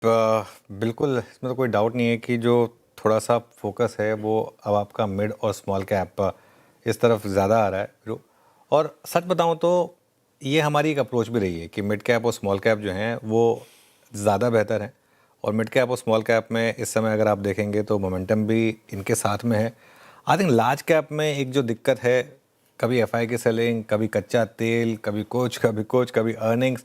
बिल्कुल इसमें तो कोई डाउट नहीं है कि जो थोड़ा-सा फ़ोकस है वो अब आपका मिड और स्मॉल कैप इस तरफ ज़्यादा आ रहा है जो। और सच बताऊँ तो ये हमारी एक अप्रोच भी रही है कि मिड कैप और स्मॉल कैप जो हैं वो ज़्यादा बेहतर हैं। और मिड कैप और स्मॉल कैप में इस समय अगर आप देखेंगे तो मोमेंटम भी इनके साथ में है। आई थिंक लार्ज कैप में एक जो दिक्कत है, कभी एफआई की सेलिंग, कभी कच्चा तेल, कभी कुछ, कभी अर्निंग्स।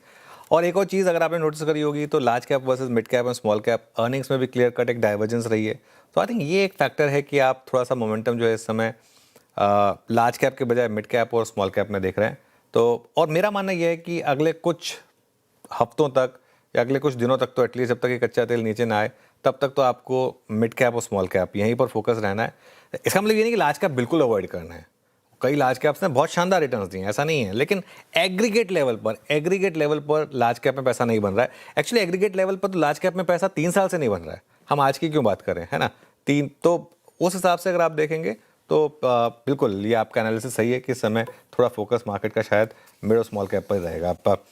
और एक और चीज़ अगर आपने नोटिस करी होगी तो large cap versus mid cap और स्मॉल कैप अर्निंग्स में भी क्लियर कट एक डाइवर्जेंस रही है। तो आई थिंक ये एक फैक्टर है कि आप थोड़ा सा मोमेंटम जो है इस समय लार्ज कैप के बजाय मिड कैप और स्मॉल कैप में देख रहे हैं। तो और मेरा मानना यह है कि अगले कुछ हफ्तों तक या अगले कुछ दिनों तक तो एटलीस्ट जब तक ये कच्चा तेल नीचे ना आए तब तक तो आपको मिड कैप और स्मॉल कैप यहीं पर फोकस रहना है। इसका मतलब ये नहीं कि लार्ज कैप बिल्कुल अवॉइड करना है। कई लार्ज कैप्स ने बहुत शानदार रिटर्न्स दिए हैं, ऐसा नहीं है, लेकिन एग्रीगेट लेवल पर लार्ज कैप में पैसा नहीं बन रहा है। एक्चुअली एग्रीगेट लेवल पर तो लार्ज कैप में पैसा 3 साल से नहीं बन रहा है। हम आज की क्यों बात करें, है ना। तीन तो उस हिसाब से अगर आप देखेंगे तो बिल्कुल ये आपका एनालिसिस सही है कि इस समय थोड़ा फोकस मार्केट का शायद मिड और स्मॉल कैप पर रहेगा। आप